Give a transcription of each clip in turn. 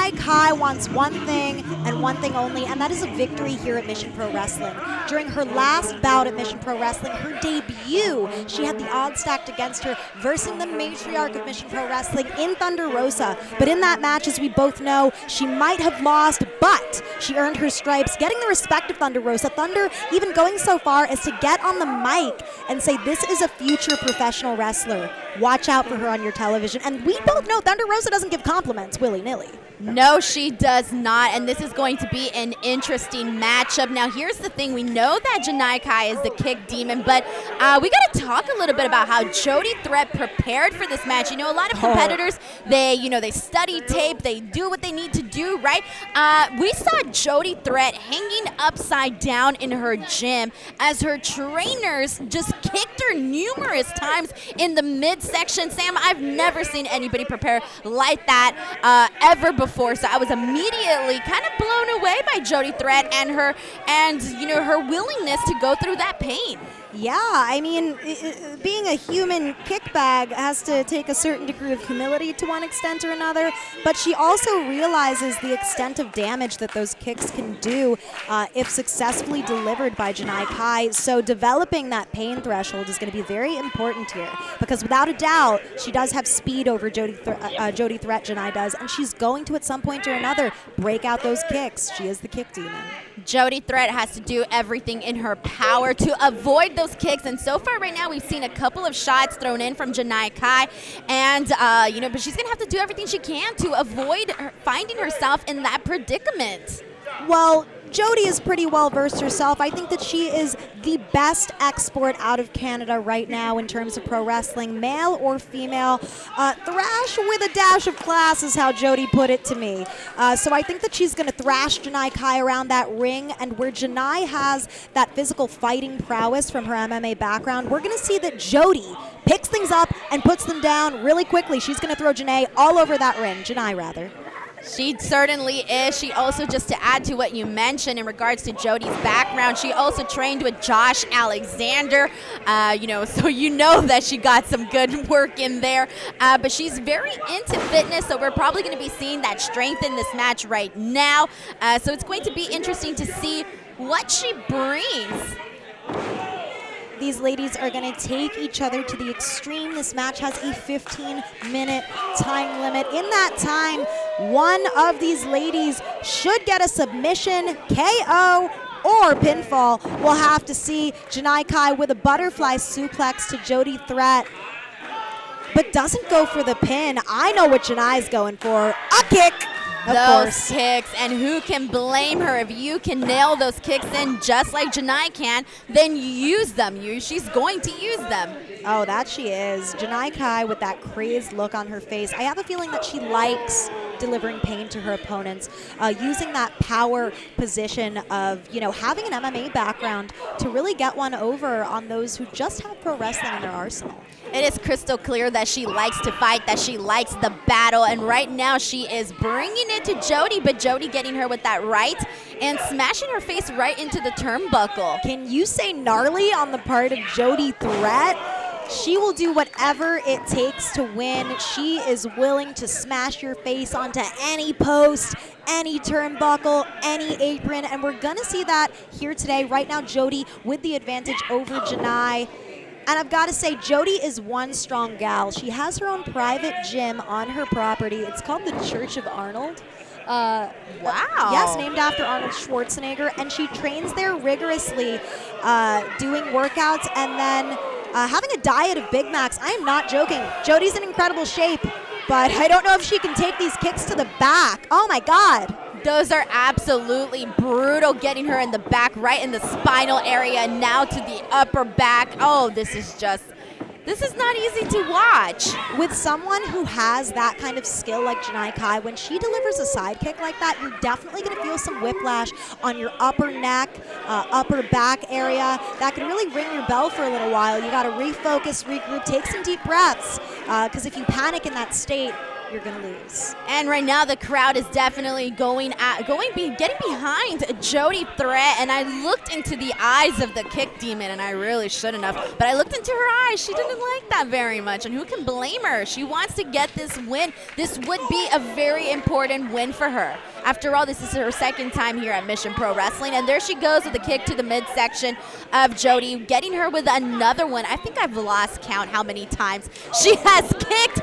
Janai Kai wants one thing and one thing only, and that is a victory here at Mission Pro Wrestling. During her last bout at Mission Pro Wrestling, her debut, she had the odds stacked against her versus the matriarch of Mission Pro Wrestling in Thunder Rosa. But in that match, as we both know, she might have lost, but she earned her stripes, getting the respect of Thunder Rosa. Thunder even going so far as to get on the mic and say, this is a future professional wrestler. Watch out for her on your television. And we both know Thunder Rosa doesn't give compliments willy-nilly. No, she does not, and this is going to be an interesting matchup. Now, here's the thing. We know that Janai Kai is the kick demon, but we got to talk a little bit about how Jody Threat prepared for this match. You know, a lot of competitors, they study tape, they do what they need to do, right? We saw Jody Threat hanging upside down in her gym as her trainers just kicked her numerous times in the midsection. Sam, I've never seen anybody prepare like that ever before. So I was immediately kind of blown away by Jody Threat and her willingness to go through that pain. Yeah, I mean, being a human kickbag has to take a certain degree of humility to one extent or another, but she also realizes the extent of damage that those kicks can do if successfully delivered by Janai Kai. So developing that pain threshold is going to be very important here, because without a doubt, she does have speed over Jody Threat, Janai does, and she's going to at some point or another break out those kicks. She is the kick demon. Jody Threat has to do everything in her power to avoid those kicks, and so far right now we've seen a couple of shots thrown in from Janai Kai, and but she's gonna have to do everything she can to avoid finding herself in that predicament. Well, Jody is pretty well versed herself. I think that she is the best export out of Canada right now in terms of pro wrestling, male or female. Thrash with a dash of class is how Jody put it to me. So I think that she's going to thrash Janai Kai around that ring, and where Janai has that physical fighting prowess from her MMA background, we're going to see that Jody picks things up and puts them down really quickly. She's going to throw Janai all over that ring. Janai, rather. She certainly is. She also, just to add to what you mentioned in regards to Jody's background, she also trained with Josh Alexander, so you know that she got some good work in there. But she's very into fitness, so we're probably going to be seeing that strength in this match right now. So it's going to be interesting to see what she brings. These ladies are going to take each other to the extreme. This match has a 15-minute time limit. In that time, one of these ladies should get a submission, KO, or pinfall. We'll have to see. Janai Kai with a butterfly suplex to Jody Threat, but doesn't go for the pin. I know what Janai's going for. A kick. Those kicks, and who can blame her? If you can nail those kicks in just like Janai can, then you use them. She's going to use them. Oh, that she is. Janai Kai with that crazed look on her face. I have a feeling that she likes delivering pain to her opponents, using that power position of, having an MMA background to really get one over on those who just have pro wrestling in their arsenal. It is crystal clear that she likes to fight, that she likes the battle, and right now she is bringing it to Jody, but Jody getting her with that right and smashing her face right into the turnbuckle. Can you say gnarly on the part of Jody Threat? She will do whatever it takes to win. She is willing to smash your face onto any post, any turnbuckle, any apron, and we're going to see that here today. Right now, Jody with the advantage over Janai. And I've got to say, Jody is one strong gal. She has her own private gym on her property. It's called the Church of Arnold. Wow. Yes, named after Arnold Schwarzenegger. And she trains there rigorously, doing workouts and then having a diet of Big Macs. I am not joking. Jody's in incredible shape, but I don't know if she can take these kicks to the back. Oh, my God. Those are absolutely brutal, getting her in the back, right in the spinal area, now to the upper back. Oh, this is not easy to watch. With someone who has that kind of skill like Janai Kai, when she delivers a side kick like that, you're definitely going to feel some whiplash on your upper neck, upper back area. That can really ring your bell for a little while. You got to refocus, regroup, take some deep breaths, because if you panic in that state, you're going to lose. And right now the crowd is definitely getting behind Jody Threat. And I looked into the eyes of the kick demon, and I really shouldn't have. But I looked into her eyes. She didn't like that very much. And who can blame her? She wants to get this win. This would be a very important win for her. After all, this is her second time here at Mission Pro Wrestling. And there she goes with a kick to the midsection of Jody, getting her with another one. I think I've lost count how many times she has kicked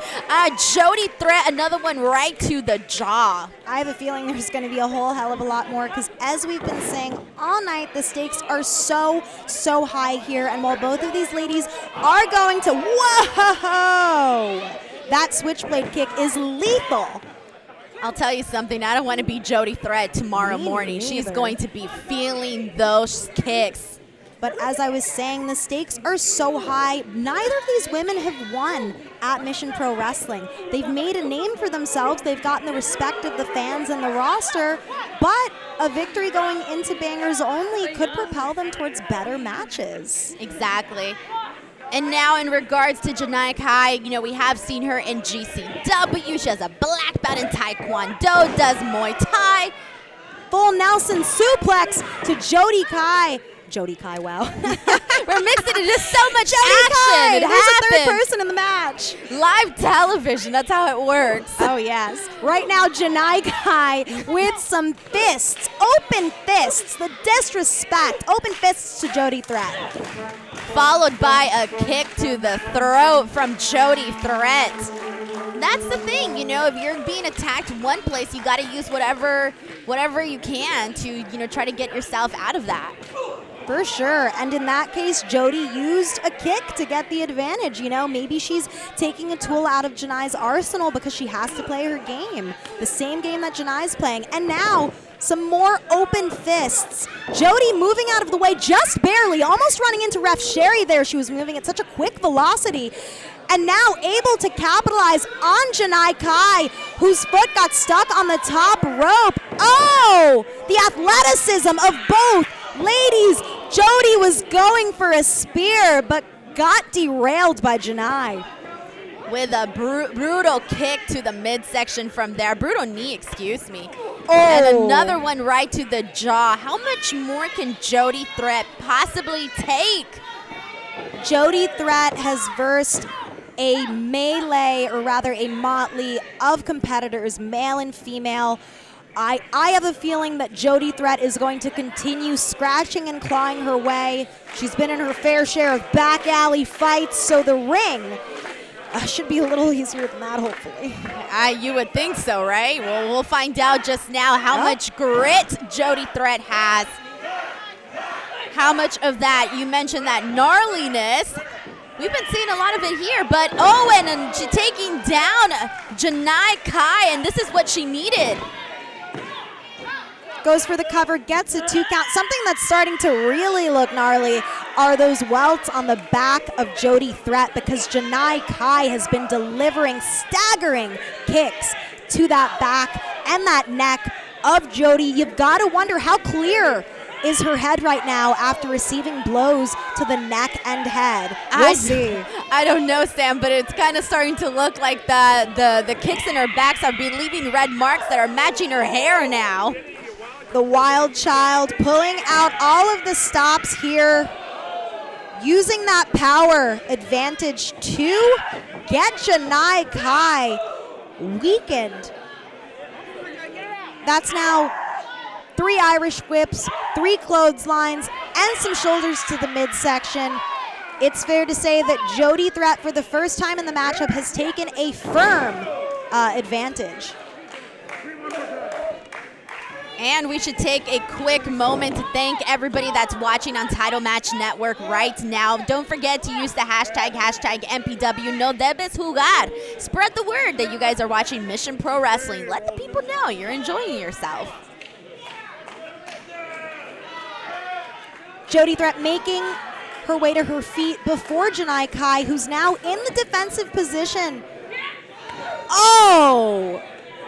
Jody Threat, another one right to the jaw. I have a feeling there's going to be a whole hell of a lot more because, as we've been saying all night, the stakes are so high here. And while both of these ladies are going to, whoa, that switchblade kick is lethal. I'll tell you something. I don't want to be Jody Threat tomorrow morning. She's going to be feeling those kicks. But as I was saying, the stakes are so high. Neither of these women have won at Mission Pro Wrestling. They've made a name for themselves. They've gotten the respect of the fans and the roster. But a victory going into Bangers Only could propel them towards better matches. Exactly. And now in regards to Janai Kai, we have seen her in GCW. She has a black belt in Taekwondo, does Muay Thai. Full Nelson suplex to Jody Kai. Jody Kai, wow. We're mixing it, just so much Jody action. Kai. It There's a happens. third person in the match. Live television, that's how it works. Oh, yes. Right now, Janai Kai with some fists, open fists, the disrespect, open fists to Jody Threat. Followed by a kick to the throat from Jody Threat. That's the thing, if you're being attacked one place, you got to use whatever you can to, try to get yourself out of that. For sure. And in that case, Jody used a kick to get the advantage. Maybe she's taking a tool out of Janai's arsenal because she has to play her game. The same game that Janai's playing. And now, some more open fists. Jody moving out of the way just barely, almost running into Ref Sherry there. She was moving at such a quick velocity. And now able to capitalize on Janai Kai, whose foot got stuck on the top rope. Oh, the athleticism of both ladies. Jody was going for a spear, but got derailed by Janai. With a brutal kick to the midsection from there. Brutal knee, excuse me. Oh. And another one right to the jaw. How much more can Jody Threat possibly take? Jody Threat has versed a melee, or rather a motley of competitors, male and female. I have a feeling that Jody Threat is going to continue scratching and clawing her way. She's been in her fair share of back alley fights, so the ring should be a little easier than that, hopefully. You would think so, right? Well, we'll find out just now how much grit Jody Threat has. How much of that, you mentioned that gnarliness. We've been seeing a lot of it here, but and she's taking down Janai Kai, and this is what she needed. Goes for the cover, gets a 2 count. Something that's starting to really look gnarly are those welts on the back of Jody Threat, because Janai Kai has been delivering staggering kicks to that back and that neck of Jody. You've got to wonder how clear is her head right now after receiving blows to the neck and head. We'll see. I don't know, Sam, but it's kind of starting to look like the kicks in her backs are leaving red marks that are matching her hair now. The Wild Child pulling out all of the stops here, using that power advantage to get Janai Kai weakened. That's now 3 Irish whips, 3 clotheslines, and some shoulders to the midsection. It's fair to say that Jody Threat, for the first time in the matchup, has taken a firm advantage. And we should take a quick moment to thank everybody that's watching on Title Match Network right now. Don't forget to use the hashtag MPW No Debes Jugar. Spread the word that you guys are watching Mission Pro Wrestling. Let the people know you're enjoying yourself. Jody Threat making her way to her feet before Janai Kai, who's now in the defensive position. Oh!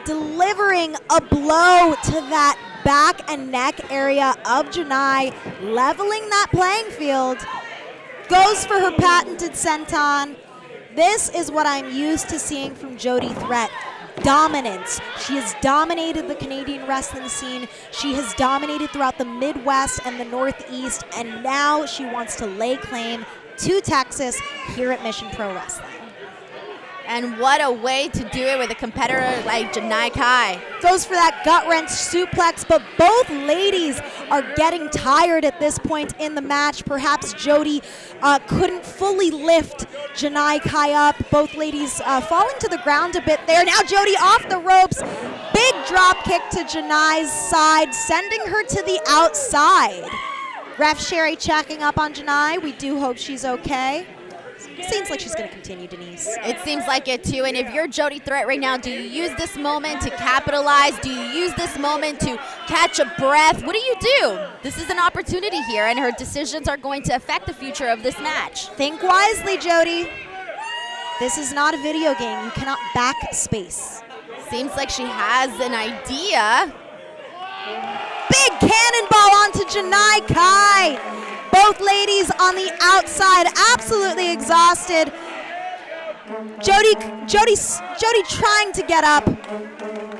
Delivering a blow to that back and neck area of Janai, leveling that playing field. Goes for her patented senton. This is what I'm used to seeing from Jody Threat. dominance. She has dominated the Canadian wrestling scene. She has dominated throughout the Midwest and the Northeast, and now she wants to lay claim to Texas here at Mission Pro Wrestling. And what a way to do it with a competitor like Janai Kai. Goes for that gut-wrench suplex, but both ladies are getting tired at this point in the match. Perhaps Jody couldn't fully lift Janai Kai up. Both ladies falling to the ground a bit there. Now Jody off the ropes. Big drop kick to Janai's side, sending her to the outside. Ref Sherry checking up on Janai. We do hope she's okay. Seems like she's going to continue, Denise. It seems like it too. And if you're Jody Threat right now, do you use this moment to capitalize? Do you use this moment to catch a breath? What do? This is an opportunity here, and her decisions are going to affect the future of this match. Think wisely, Jody. This is not a video game. You cannot backspace. Seems like she has an idea. Big cannonball onto Janai Kai. Both ladies on the outside, absolutely exhausted. Jody trying to get up.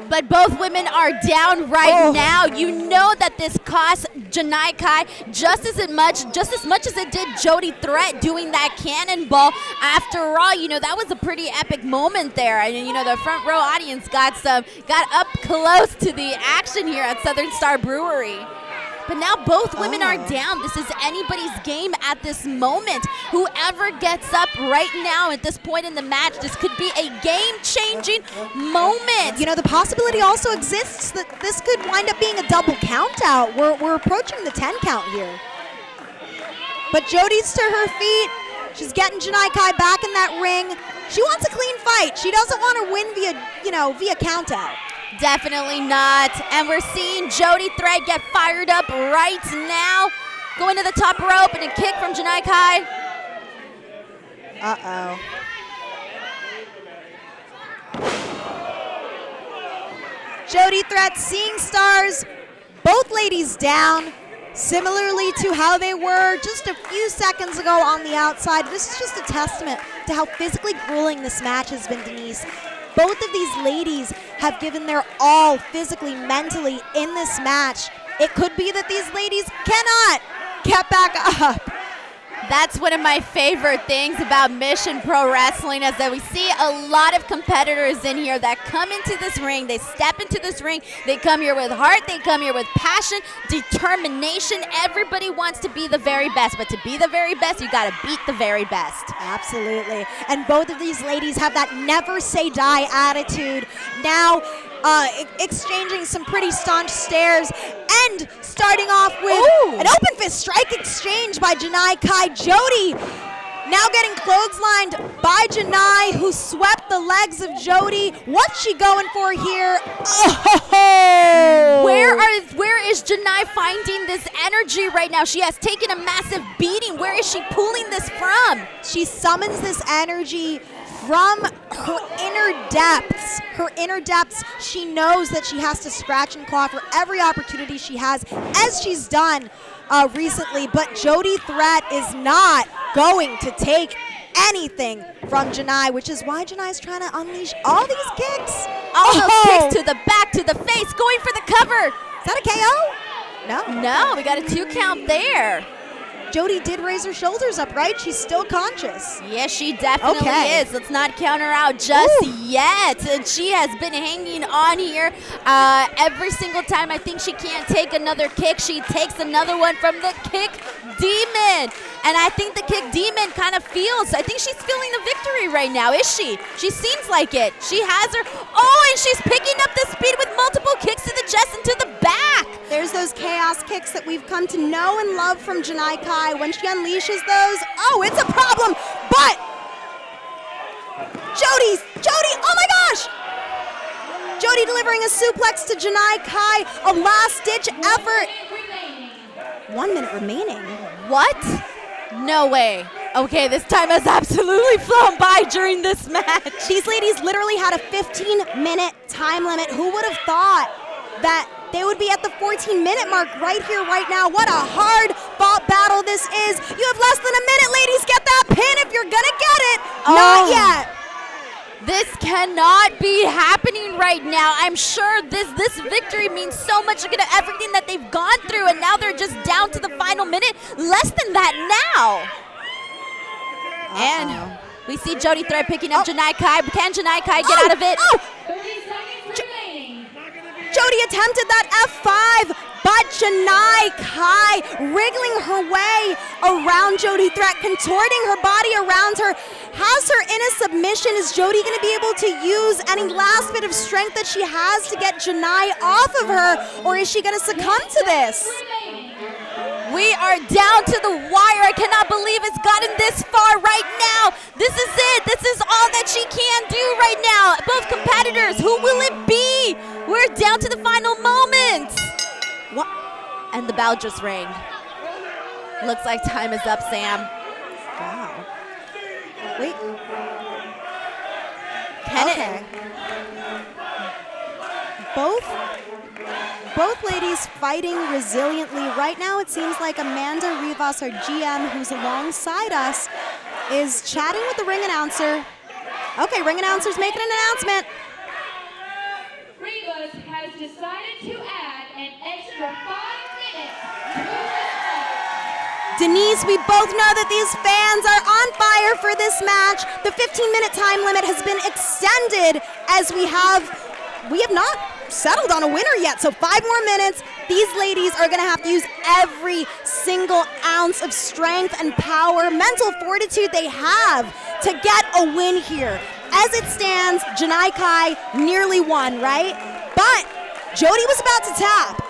But both women are down right now. You know that this cost Janai Kai just as much as it did Jody Threat doing that cannonball. After all, you know, that was a pretty epic moment there. And you know, the front row audience got up close to the action here at Southern Star Brewery. But now both women are down. This is anybody's game at this moment. Whoever gets up right now at this point in the match, this could be a game-changing moment. You know, the possibility also exists that this could wind up being a double count-out. We're approaching the 10 count here. But Jody's to her feet. She's getting Janai Kai back in that ring. She wants a clean fight. She doesn't want to win via count-out. Definitely not. And we're seeing Jody Threat get fired up right now. Going to the top rope and a kick from Janai Kai. Uh-oh. Jody Threat seeing stars. Both ladies down. Similarly to how they were just a few seconds ago on the outside. This is just a testament to how physically grueling this match has been, Denise. Both of these ladies have given their all physically, mentally in this match. It could be that these ladies cannot get back up. That's one of my favorite things about Mission Pro Wrestling is that we see a lot of competitors in here that come into this ring. They step into this ring. They come here with heart. They come here with passion, determination. Everybody wants to be the very best. But to be the very best, you got to beat the very best. Absolutely. And both of these ladies have that never say die attitude. Now, exchanging some pretty staunch stares and starting off with an open fist strike exchange by Janai Kai. Jody now getting clotheslined by Janai, who swept the legs of Jody. What's she going for here? Oh! Where is Janai finding this energy right now? She has taken a massive beating. Where is she pulling this from? She summons this energy from her inner depths. Her inner depths, she knows that she has to scratch and claw for every opportunity she has, as she's done recently. But Jody Threat is not going to take anything from Janai, which is why Janai's trying to unleash all these kicks. All those kicks to the back, to the face, going for the cover. Is that a KO? No. No, we got a 2 count there. Jody did raise her shoulders up, right? She's still conscious. Yes, she definitely is. Let's not count her out just yet. And she has been hanging on here every single time. I think she can't take another kick. She takes another one from the Kick Demon. And I think the Kick Demon kind of feels, I think she's feeling the victory right now, is she? She seems like it. She has her, and she's picking up the speed with multiple kicks to the chest and to the back. There's those chaos kicks that we've come to know and love from Janai Kai. When she unleashes those, it's a problem. But Jody, oh my gosh! Jody delivering a suplex to Janai Kai, a last-ditch effort. 1 minute remaining. What? No way. Okay, this time has absolutely flown by during this match. These ladies literally had a 15-minute time limit. Who would have thought that they would be at the 14-minute mark right here, right now? What a hard-fought battle this is. You have less than a minute, ladies. Get that pin if you're going to get it. Not yet. This cannot be happening right now. I'm sure this victory means so much. Look at everything that they've gone through, and now they're just down to the final minute. Less than that now. And we see Jody Threat picking up Janai Kai. Can Janai Kai get out of it? Jody attempted that F5, but Janai Kai wriggling her way around Jody Threat, contorting her body around her, has her in a submission. Is Jody going to be able to use any last bit of strength that she has to get Janai off of her, or is she going to succumb to this? We are down to the wire. I cannot believe it's gotten this far right now. This is it. This is all that she can do right now. Both competitors, who will it be? We're down to the final moments. What? And the bell just rang. Looks like time is up, Sam. Wow. Wait. Okay. Both ladies fighting resiliently. Right now it seems like Amanda Rivas, our GM, who's alongside us, is chatting with the ring announcer. Okay, ring announcer's making an announcement. Rivas has decided to add an extra 5 minutes to this match. Denise, we both know that these fans are on fire for this match. The 15-minute time limit has been extended as we have not settled on a winner yet, so 5 more minutes. These ladies are going to have to use every single ounce of strength and power, mental fortitude they have to get a win here. As it stands, Janai Kai nearly won, right? But Jody was about to tap.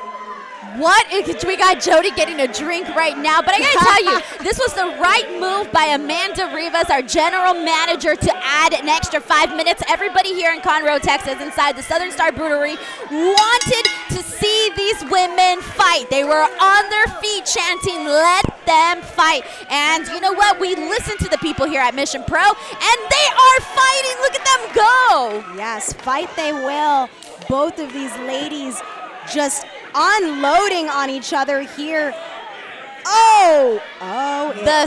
What? We got Jody getting a drink right now, but I gotta tell you, this was the right move by Amanda Rivas, our general manager, to add an extra 5 minutes. Everybody here in Conroe, Texas, inside the Southern Star Brewery, wanted to see these women fight. They were on their feet chanting, "Let them fight." And you know what? We listened to the people here at Mission Pro, and they are fighting. Look at them go. Yes, fight they will. Both of these ladies just unloading on each other here.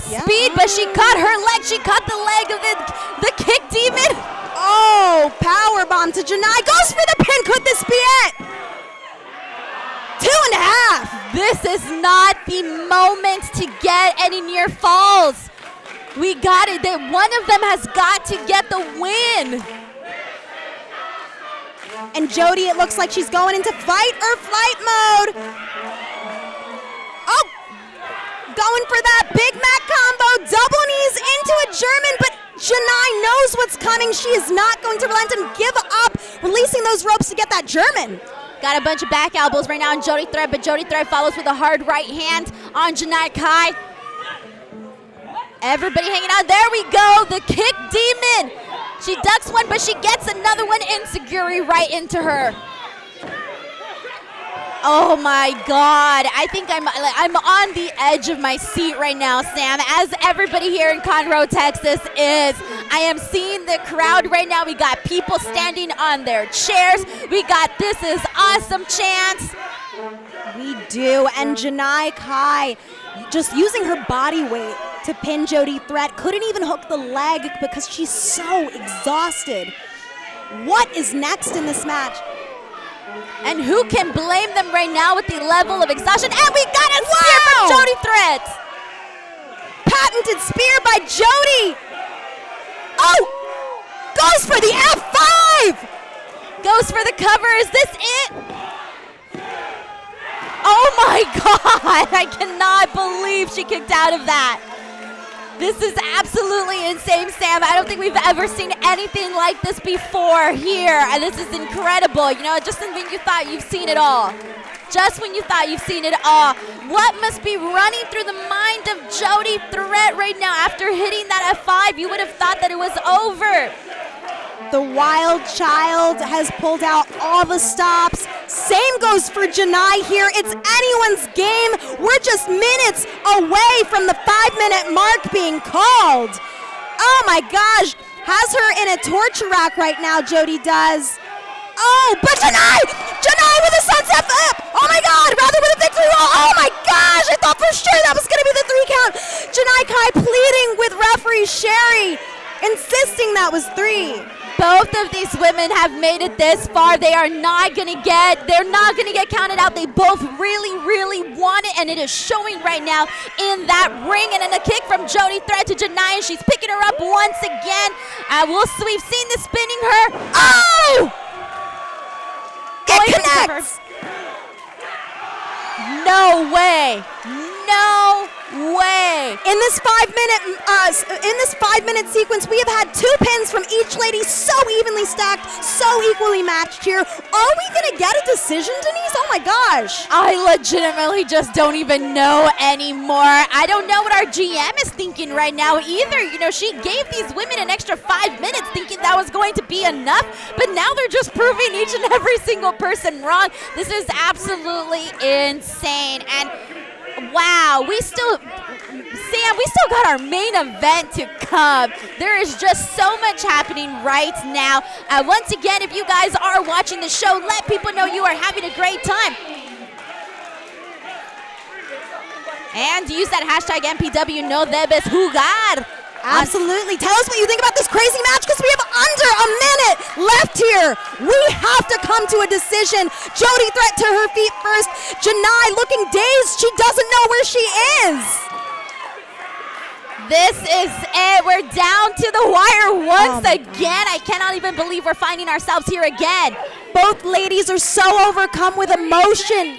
Speed, but she caught her leg. She caught the leg of the kick demon. Oh, power bomb to Janai. Goes for the pin. Could this be it? 2.5. This is not the moment to get any near falls. We got it. One of them has got to get the win. And Jody, it looks like she's going into fight or flight mode. Oh, going for that Big Mac combo, double knees into a German, but Janai knows what's coming. She is not going to relent and give up, releasing those ropes to get that German. Got a bunch of back elbows right now on Jody Threat, but Jody Threat follows with a hard right hand on Janai Kai. Everybody hanging out. There we go, the kick demon. She ducks one, but she gets another one, enziguri right into her. Oh my God! I think I'm on the edge of my seat right now, Sam. As everybody here in Conroe, Texas is. I am seeing the crowd right now. We got people standing on their chairs. We got "This is awesome" chants. We do, and Janai Kai just using her body weight to pin Jody Threat. Couldn't even hook the leg because she's so exhausted. What is next in this match? And who can blame them right now with the level of exhaustion? And we got a spear from Jody Threat. Patented spear by Jody. Oh, goes for the F5. Goes for the cover. Is this it? Oh my God, I cannot believe she kicked out of that. This is absolutely insane, Sam. I don't think we've ever seen anything like this before here. And this is incredible. You know, just when you thought you've seen it all. Just when you thought you've seen it all. What must be running through the mind of Jody Threat right now after hitting that F5? You would have thought that it was over. The wild child has pulled out all the stops. Same goes for Janai here. It's anyone's game. We're just minutes away from the 5-minute mark being called. Oh my gosh. Has her in a torture rack right now, Jody does. Oh, but Janai with a sunset flip. Oh my God, rather with a victory roll. Oh my gosh, I thought for sure that was gonna be the 3 count. Janai Kai pleading with referee Sherry, insisting that was 3. Both of these women have made it this far. They're not gonna get counted out. They both really, really want it, and it is showing right now in that ring. And then a kick from Jody Threat to Janai, and she's picking her up once again. We've seen the spinning her. Oh! It connects. No way. No way. In this 5-minute sequence, we have had 2 pins from each lady, so evenly stacked, so equally matched here. Are we gonna get a decision, Denise? Oh my gosh. I legitimately just don't even know anymore. I don't know what our GM is thinking right now either. You know, she gave these women an extra 5 minutes thinking that was going to be enough, but now they're just proving each and every single person wrong. This is absolutely insane. And wow, we still got our main event to come. There is just so much happening right now. Once again, if you guys are watching the show, let people know you are having a great time. And use that hashtag MPW no debes jugar. Absolutely. Tell us what you think about this crazy match, because we have under a minute left here. We have to come to a decision. Jody Threat to her feet first. Janai looking dazed. She doesn't know where she is. This is it. We're down to the wire once again. I cannot even believe we're finding ourselves here again. Both ladies are so overcome with emotion,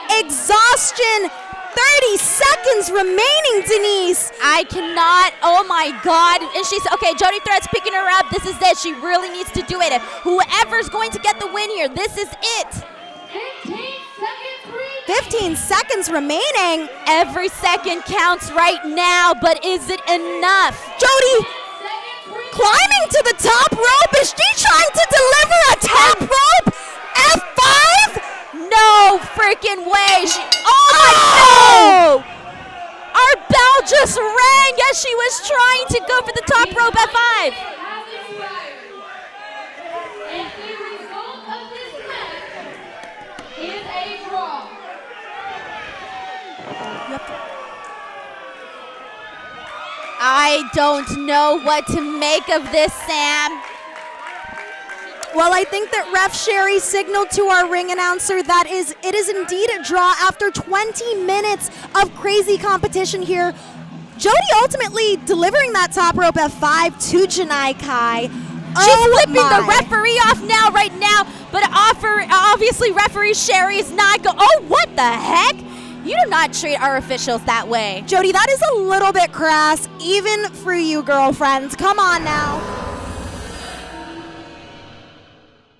exhaustion. 30 seconds remaining, Denise. I cannot. Oh my God. And she's okay. Jody Threat's picking her up. This is it. She really needs to do it. Whoever's going to get the win here, this is it. 15 seconds remaining. Every second counts right now, but is it enough? Jody climbing to the top rope. Is she trying to deliver a top rope F5? No freaking way. No! Our bell just rang as she was trying to go for the top rope F5. And the result of this match is a draw. I don't know what to make of this, Sam. Well, I think that Ref Sherry signaled to our ring announcer that it is indeed a draw after 20 minutes of crazy competition here. Jody ultimately delivering that top rope F5 to Janai Kai. She's flipping the referee off right now, but obviously referee Sherry is not oh, what the heck? You do not treat our officials that way. Jody, that is a little bit crass, even for you girlfriends. Come on now.